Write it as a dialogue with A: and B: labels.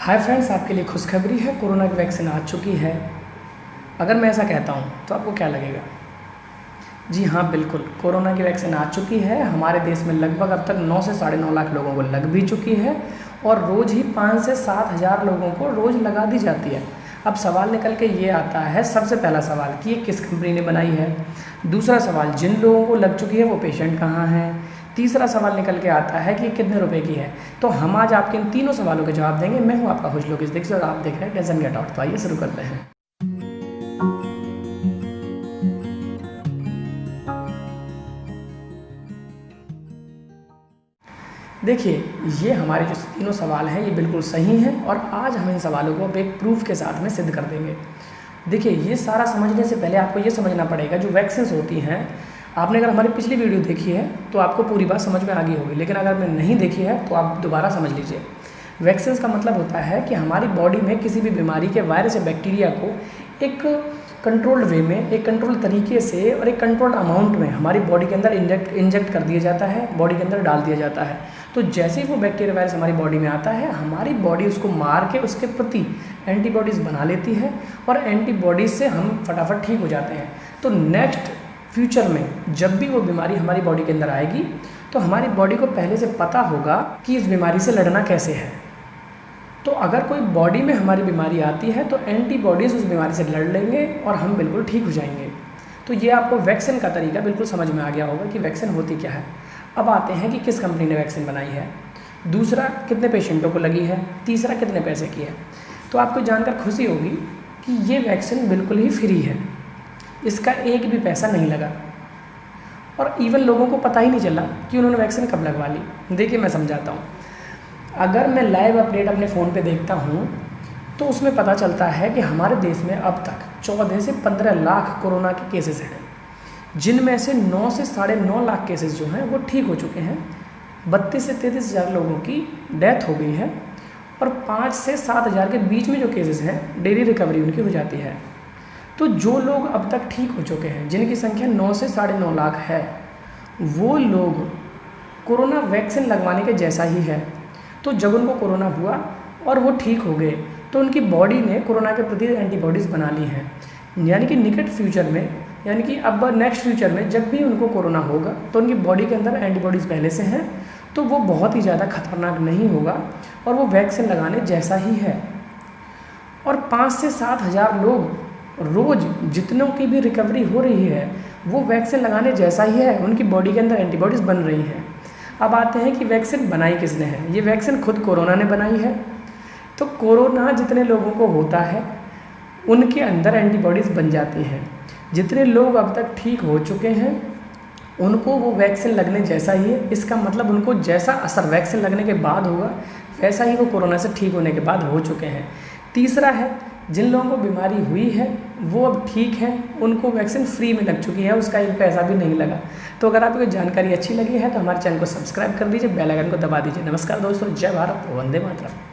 A: Hi friends, आपके लिए खुशखबरी है। कोरोना की वैक्सीन आ चुकी है। अगर मैं ऐसा कहता हूँ तो आपको क्या लगेगा? जी हाँ, बिल्कुल, कोरोना की वैक्सीन आ चुकी है। हमारे देश में लगभग अब तक 9 से साढ़े 9 लाख लोगों को लग भी चुकी है और रोज़ ही 5 से 7 हज़ार लोगों को रोज़ लगा दी जाती है। अब सवाल निकल के ये आता है, सबसे पहला सवाल कि ये किस कंपनी ने बनाई है। दूसरा सवाल, जिन लोगों को लग चुकी है वो पेशेंट कहाँ हैं। तीसरा सवाल निकल के आता है कि कितने रुपए की है। तो हम आज आपके इन तीनों सवालों के जवाब देंगे। मैं हूँ आपका होस्ट लोकेश दीक्षित और आप देख रहे हैं टेंशन गेट आउट। तो आइए शुरू करते हैं। देखिए, ये हमारे जो तीनों सवाल हैं ये बिल्कुल सही हैं और आज हम इन सवालों को अब एक प्रूफ के साथ में सिद्ध कर देंगे। देखिए, ये सारा समझने से पहले आपको ये समझना पड़ेगा, जो वैक्सीन्स होती हैं, आपने अगर हमारी पिछली वीडियो देखी है तो आपको पूरी बात समझ में आ गई होगी, लेकिन अगर आपने नहीं देखी है तो आप दोबारा समझ लीजिए। वैक्सीन्स का मतलब होता है कि हमारी बॉडी में किसी भी बीमारी के वायरस या बैक्टीरिया को एक कंट्रोल्ड वे में, एक कंट्रोल तरीके से और एक कंट्रोल्ड अमाउंट में हमारी बॉडी के अंदर इंजेक्ट कर दिया जाता है, बॉडी के अंदर डाल दिया जाता है। तो जैसे ही वो बैक्टीरिया वायरस हमारी बॉडी में आता है, हमारी बॉडी उसको मार के उसके प्रति एंटीबॉडीज़ बना लेती है और एंटीबॉडीज़ से हम फटाफट ठीक हो जाते हैं। तो नेक्स्ट फ्यूचर में जब भी वो बीमारी हमारी बॉडी के अंदर आएगी तो हमारी बॉडी को पहले से पता होगा कि इस बीमारी से लड़ना कैसे है। तो अगर कोई बॉडी में हमारी बीमारी आती है तो एंटीबॉडीज़ उस बीमारी से लड़ लेंगे और हम बिल्कुल ठीक हो जाएंगे। तो ये आपको वैक्सीन का तरीका बिल्कुल समझ में आ गया होगा कि वैक्सीन होती क्या है। अब आते हैं कि किस कंपनी ने वैक्सीन बनाई है, दूसरा कितने पेशेंटों को लगी है, तीसरा कितने पैसे की है। तो आपको जानकर खुशी होगी कि ये वैक्सीन बिल्कुल ही फ्री है, इसका एक भी पैसा नहीं लगा और इवन लोगों को पता ही नहीं चला कि उन्होंने वैक्सीन कब लगवा ली। देखिए, मैं समझाता हूँ। अगर मैं लाइव अपडेट अपने फ़ोन पे देखता हूँ तो उसमें पता चलता है कि हमारे देश में अब तक 14 से 15 लाख कोरोना के केसेस हैं, जिनमें से 9 से साढ़े 9 लाख केसेस जो हैं वो ठीक हो चुके हैं। 32 से 33 हज़ार लोगों की डेथ हो गई है और 5 से 7 हज़ार के बीच में जो केसेस हैं डेली रिकवरी उनकी हो जाती है। तो जो लोग अब तक ठीक हो चुके हैं, जिनकी संख्या 9 से साढ़े 9 लाख है, वो लोग कोरोना वैक्सीन लगवाने के जैसा ही है। तो जब उनको कोरोना हुआ और वो ठीक हो गए तो उनकी बॉडी ने कोरोना के प्रति एंटीबॉडीज़ बना ली हैं। यानी कि निकट फ्यूचर में, यानी कि अब नेक्स्ट फ्यूचर में जब भी उनको कोरोना होगा तो उनकी बॉडी के अंदर एंटीबॉडीज़ पहले से हैं, तो वो बहुत ही ज़्यादा खतरनाक नहीं होगा और वो वैक्सीन लगाने जैसा ही है। और 5 से 7 हज़ार लोग रोज़ जितनों की भी रिकवरी हो रही है वो वैक्सीन लगाने जैसा ही है, उनकी बॉडी के अंदर एंटीबॉडीज़ बन रही हैं। अब आते हैं कि वैक्सीन बनाई किसने है। ये वैक्सीन खुद कोरोना ने बनाई है। तो कोरोना जितने लोगों को होता है उनके अंदर एंटीबॉडीज़ बन जाती हैं। जितने लोग अब तक ठीक हो चुके हैं उनको वो वैक्सीन लगने जैसा ही है। इसका मतलब उनको जैसा असर वैक्सीन लगने के बाद होगा वैसा ही वो कोरोना से ठीक होने के बाद हो चुके हैं। तीसरा है, जिन लोगों को बीमारी हुई है वो अब ठीक है, उनको वैक्सीन फ्री में लग चुकी है, उसका एक पैसा भी नहीं लगा। तो अगर आपको जानकारी अच्छी लगी है तो हमारे चैनल को सब्सक्राइब कर दीजिए, बेल आइकन को दबा दीजिए। नमस्कार दोस्तों, जय भारत, वंदे मातरम।